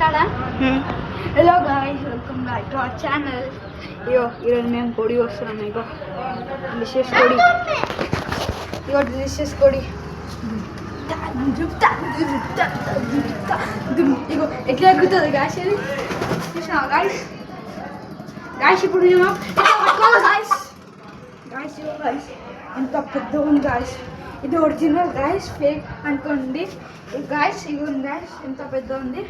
Hello guys, welcome back to our channel. ఈరోజు మేము పొడి వస్తున్నాం. ఇగో డిషెస్ పొడి, ఇగో డిషెస్ పొడి. ఇగో ఎట్లా ఎక్కుతుంది గాయస్, ఇది చూసినా గాయస్. గాయస్ ఇప్పుడు గాయస్ గాయస్ ఇగో గాయస్ ఎంత పెద్ద ఉంది గాయస్. ఇది ఒరిజినల్ గాయస్, ఫేక్ అనుకోండి గాయస్. ఇగో గాయస్ ఎంత పెద్ద ఉంది.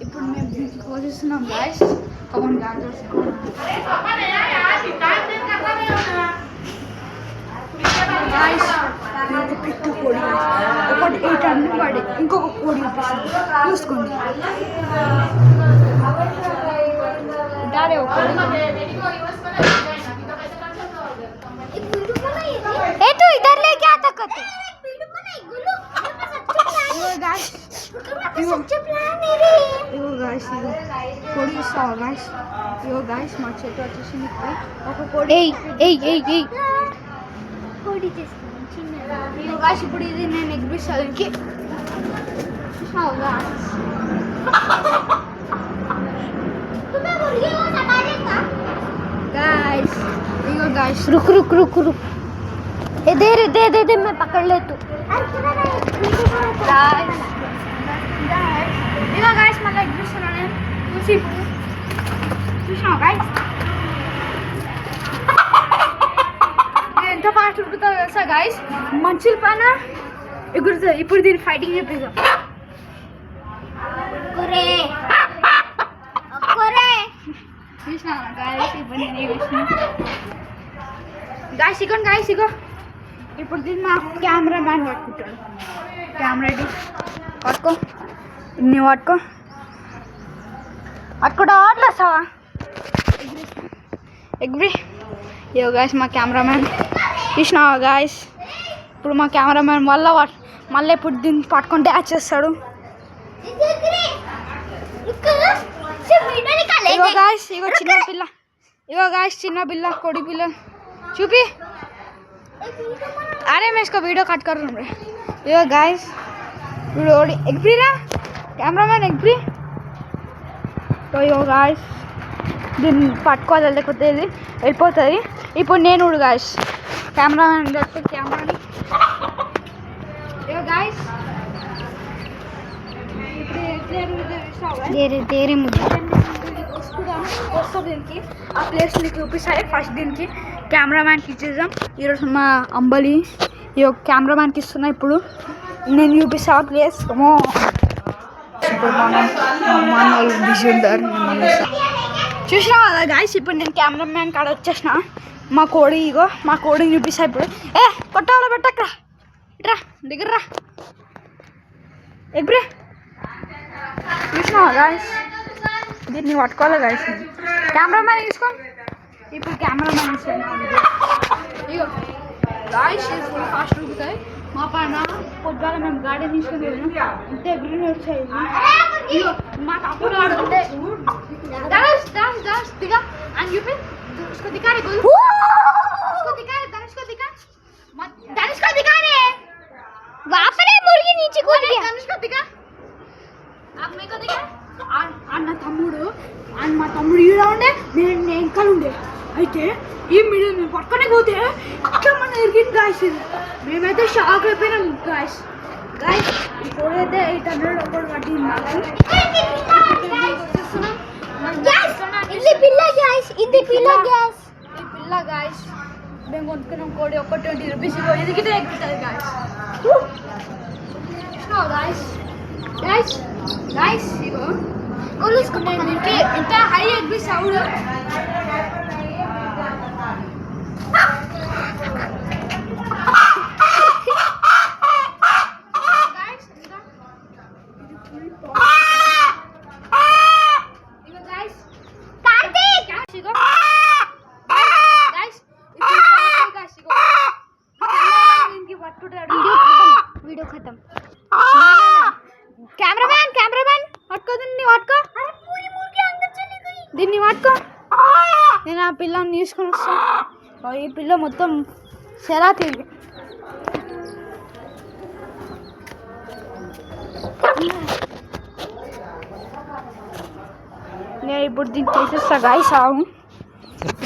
ఇప్పుడు మేము దీనికి కోసిస్తున్నాం గాయస్. కమన్ గాయస్, గాయస్ ఒక పెట్టు కోడి గాయస్, ఒకటి 800 పడి ఇంకొక కోడి చూసుకోండి. डाले ए तू इधर ले क्या था कते यो गाइस कोड़ी सो गाइस. यो गाइस మా చేత వచ్చేసింది ఒక కోడి. ఏయ్ కోడి తీసుకుని చిన్న. यो गाइस ఇప్పుడు ఇది నేను ఎగ్జిబిషన్కి సో గాइस गाइस इगो गाइस रुक ए दे मैं पकड़ ले तू गाइस इगो गाइस मला एग्जिबिशन आने చూసి చూసావా गाइस ఎంత ఫాస్ట్ ఉరుకుతా తెలుసా गाइस. మంచుల పైన ఎగురుతా. ఇప్పుడు దీని ఫైటింగ్ చేపిద్దాం. गाइस इगो ఇప్పుడు దీన్ని మా కెమెరామ్యాన్ పట్టుకుంటాడు. కెమెరా రెడీ పట్టుకో, ఇన్ని పట్టుకోడా అట్లా ఎగ్రి. ఇగో గాయస్ మా కెమెరామ్యాన్ చూసినావా గాయస్. ఇప్పుడు మా కెమెరామ్యాన్ మళ్ళీ ఇప్పుడు దీన్ని పట్టుకొని డ్యాచ్ చేస్తాడు. ఇగో గాయస్ ఇగో చిన్న పిల్ల कोड़ी पिల్ల चुपी. अरे मैं इसका वीडियो कट कर रहा हूँ. यो गाइस एक फ्री ना कैमरामैन एक फ्री. तो यो गाइस దీన్ని పట్టుకోవాలి, లేకపోతే ఇది వెళ్ళిపోతుంది. ఇప్పుడు నేను గాయస్ కెమెరామ్యాన్ కెమెరాని. यो गाइस तेरे मुझे దీనికి ఆ ప్లేస్ మీకు చూపిస్తాయి. ఫస్ట్ దీనికి కెమెరామ్యాన్కి ఇచ్చేద్దాం. ఈరోజు మా అంబలి ఈ కెమెరామ్యాన్కి ఇస్తున్నా. ఇప్పుడు నేను చూపిస్తా ప్లేస్. ఇప్పుడు మన బిజీ ఉంటారు. చూసినా కదా గాయస్, ఇప్పుడు నేను కెమెరామ్యాన్ కాడ వచ్చేసిన. మా కోడిని చూపిస్తా. ఇప్పుడు కొట్టాల పెట్టక్కరా ఇట్రా దగ్గర ఎగ్రే. చూసినావా గాయస్, దీన్ని పట్టుకోవాలి గాయస్. కెమెరామ్యాన్ తీసుకో. ఇప్పుడు కెమెరామ్యాన్ ఇగో గాయస్ ఫాస్ట్ ఉడుకుతాయి. మా పైన పొద్దుగాల మేము గార్డెన్ తీసుకుని వెళ్ళినాం. ఇంతే గ్రీన్ వచ్చాయి. ఇగో మా తప్పుడు ఆడుతుంటే దిగా అని చెప్పి దిగారే धनुष को दिखा रहे हैं. वहाँ पर है मुर्गी नीचे कूद गया. धनुष को दिखा. आप मेरे को दिखा. అన్న తమ్ముడు మా తమ్ముడు ఈడ ఉండే, నేను ఇంకా ఉండే. అయితే ఈ మీడియా మేము పక్కనే పోతే ఇట్లా మన ఎరిగింది గాయస్. మేమైతే షాక్ అయిపోయినాం గాయస్. ఇప్పుడైతే 800 ఒకటి పట్టింది. ఇది పిల్ల గాయస్. మేము కొనుక్కున్నాం కోడి ఒక 20 రూపీస్. ఇది గిట్ట ఎక్కుతుంది గాయస్. గాయస్ ఇగో కొలుసుకున్నాను. దీనికి ఎంత హై ఎగ్బి సౌండ్. वीडियो खत्म. कैमरामैन पटको దీన్ని పట్టుకో. నేను ఆ పిల్లని తీసుకొని వస్తాను. ఈ పిల్ల మొత్తం సెరా తిరిగి ఇప్పుడు దీనికి వేసేస్తా గాయస్. ఆవు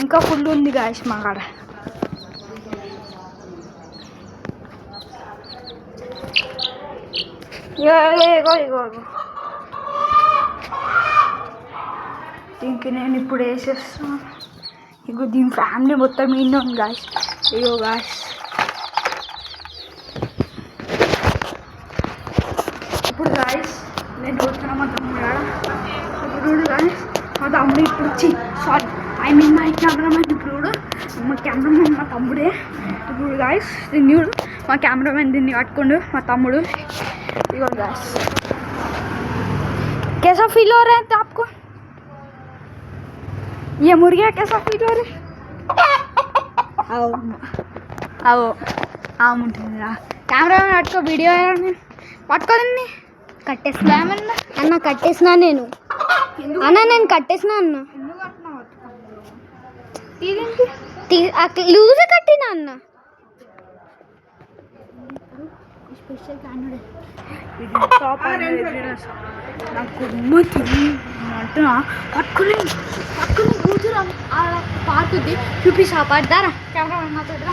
ఇంకా ఫుల్ ఉంది గాయస్ మా కాడ. ఇగో దీనికి నేను ఇప్పుడు వేసేస్తాను. ఇగో దీని ఫ్యామిలీ మొత్తం ఇన్ని ఉంది గాయస్. ఇగో గాయస్ ఇప్పుడు గాయస్ నేను చూస్తున్నా మా తమ్ముడు ఇప్పుడు గాయస్ మా తమ్ముడు ఇప్పుడు సారీ మా కెమెరామెన్ ఇప్పుడు మా కెమెరామెన్ మా తమ్ముడే. ఇప్పుడు గాయస్ దీన్ని మా కెమెరామెన్ దీన్ని పట్టుకోండు మా తమ్ముడు. ఇగో गाइस कैसा फील हो रहा है आपको? ये मुर्गिया कैसा फील हो रहा है? आओ आओ आओ मुंటుందిరా కెమెరామెన్ పట్టుకో. వీడియో పట్టుకోదండి. కట్టేసినా అన్న? కట్టేసినా నేను నేను కట్టేసినా అన్న. లూజ్ కట్టినా అన్న. స్పెషల్ క్యాన్యుడే నాకు అంటున్నా పట్టుకుని కూతురు పాకుద్ది. చూపిస్తా పడ్డారా కెమెరా నాతో ఇక్కడ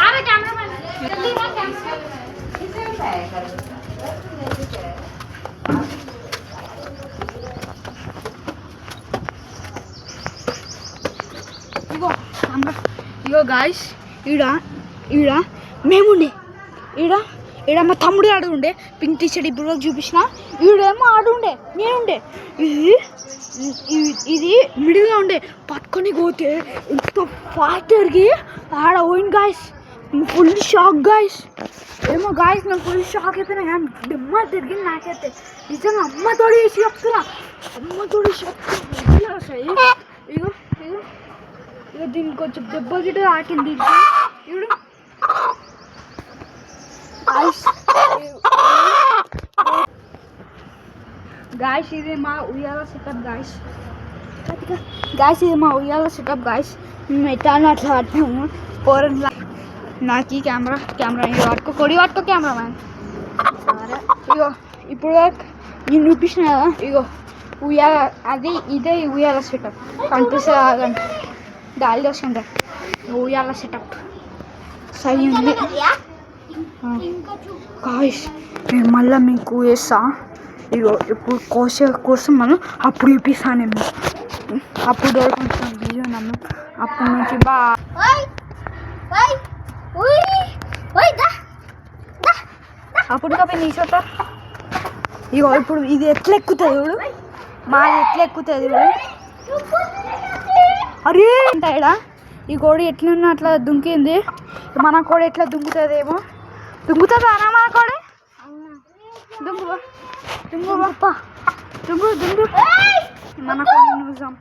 ఆమె కెమెరా ఇగో గాయస్ ఈడ మేముండే ఈడ మా తమ్ముడు ఆడుండే పింక్ టీషర్ట్ ఇప్పుడు చూపించిన. ఈడేమో ఆడుండే నేనుండే. ఇది మిడిల్గా ఉండే పట్టుకొని పోతే ఎంత ఫాస్ట్ జరిగి ఆడ పోయింది గాయస్. Full shock guys. ఏమో గాయస్ నాకు ఫుల్ షాక్ అయిపోయినా కానీ దెమ్మ తిరిగింది నాకైతే. నిజంగా అమ్మతోడి వేసి చెప్తున్నా. అమ్మతోడి చెప్తున్నా. ఇగో ఇక దీనికి కొంచెం దెబ్బ గిట్ట ఆకింది. ఇప్పుడు గాయస్ ఇది మా ఉయ్యాల సెటప్ గాయస్. ఇది మా ఉయ్యాల సెటప్ గాయస్. మేము ఎట్లా అట్లా పట్టాము పోరట్లా. నాకు ఈ కెమెరా పట్టుకో కొడి పట్టుకో కెమెరామ్యాన్. ఇగో ఇప్పుడు నేను చూపించిన కదా. ఇగో ఉయ్యాల ఇదే ఉయ్యాల సెటప్ కనిపిస్తుంది కాదండి. గాలి వస్తుంటాయి ఉయ్యాల సెటప్ సరి ఉంది గాయస్. నేను మళ్ళీ మీకు వేస్తా. ఇగో ఇప్పుడు కోసం మనం అప్పుడు చూపిస్తాను. నేను అప్పుడు కొంచెం వీడియో నన్ను అప్పటి నుంచి అప్పుడు కాబట్టి నీ చోట. ఇగో ఇప్పుడు ఇది ఎట్లా ఎక్కుతుంది చూడు. మాది ఎట్లా ఎక్కుతుంది చూడు. అరే అంటాడా ఈ కోడి ఎట్లున్నా అట్లా దుంకింది. మన కోడి ఎట్లా దుంకుతుందేమో. దుంకుతుందా అన్న మన కోడి? దుంకు మన కోడి చూసాం.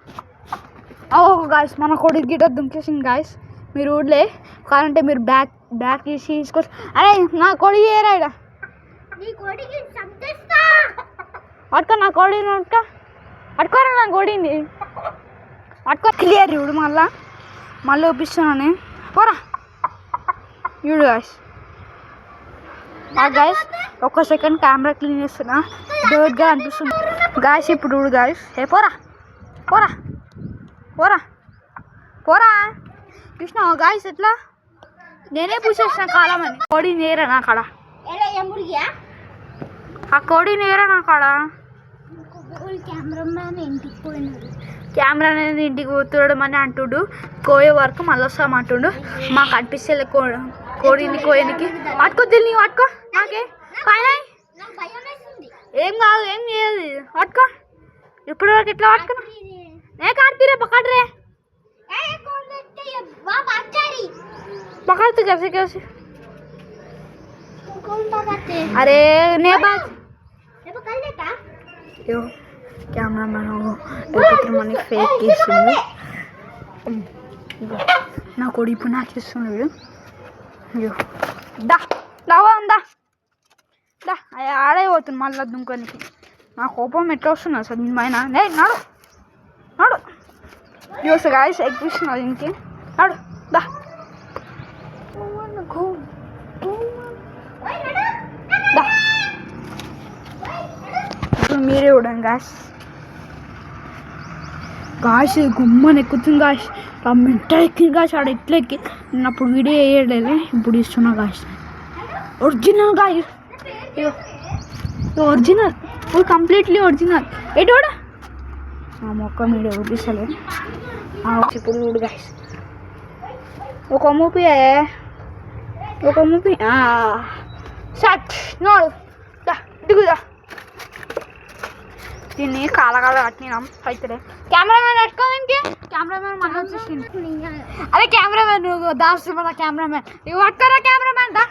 గాయస్ మన కోడి గిట్ట దుంకేసింది గాయస్. మీరు ఊళ్ళే కావాలంటే మీరు బ్యాక్ తీసి తీసుకోవచ్చు. అరే నా కోడి ఏరా పట్టుకో. నా కోడి పట్టుకోరా నా కోడిని పట్టుకో. క్లియర్ చూడు మళ్ళీ చూపిస్తున్నాను పోరా. చూడు గాయస్ ఒక్క సెకండ్ కెమెరా క్లీన్ చేస్తున్నా. డర్ట్గా అనిపిస్తుంది గాయస్. ఇప్పుడు చూడు గాయస్. పోరా పోరా పోరా పోరా చూసినావు గాయస్ ఎట్లా నేనే పూసేసిన కాలమని. కోడి నేరా నా కాడ. ఆ కోడి నేరా నా కాడ. కెమెరా అనేది ఇంటికి పోతున్నాడు అని అంటుడు. కోయే వరకు మళ్ళీ వస్తామంటుండు. మాకు అనిపిస్తే కోడిని కోయనికి పట్టుకో. తెలియని పట్టుకో. నాకే ఏం కాదు ఏం చేయదు. పట్టుకో. ఇప్పుడు వరకు ఎట్లా పట్టుకున్నా నే కాడుతీరే పక్కడ్రే पकड़ते कैसे कैसे अरे ने बात यो कैमरा मैन हो मनी फेक తీస్తుంది నా కొడి ఇప్పుడు నాకు ఇస్తున్నాడు. అయ్యో దా దావా దా దా ఆడే పోతుంది మళ్ళీ దుంకనికి. నా కోపం ఎట్లా వస్తుంది అసలు దీని పైన. నాడు నాడు యూస్ గాయస్ ఎగ్జిబిషన్ దీనికి నాడు దా దా మీరే చూడండి గాష్ గుమ్మని ఎక్కుతుంది గాష్ మెంట ఎక్కింది గాష్ ఆడ ఎట్లా ఎక్కి నేను అప్పుడు వీడియో వేయడలే ఇప్పుడు ఇస్తున్నా gosh original gosh original completely original ఎటు కూడా మొక్క మీడియా చూపిస్తలే ఇప్పుడు చూడు గాష్ ఒక మూపీ షట్ నోడు దిగుదా దీన్ని కాలకాల కట్టినాం అయితే కెమెరామెన్ కట్టుకోదానికి కెమెరామెన్ మన వచ్చేసింది అదే కెమెరామెన్ నువ్వు దాస్తు మన కెమెరామెన్ ఇవి పట్టుకోరా కెమెరామెన్ దా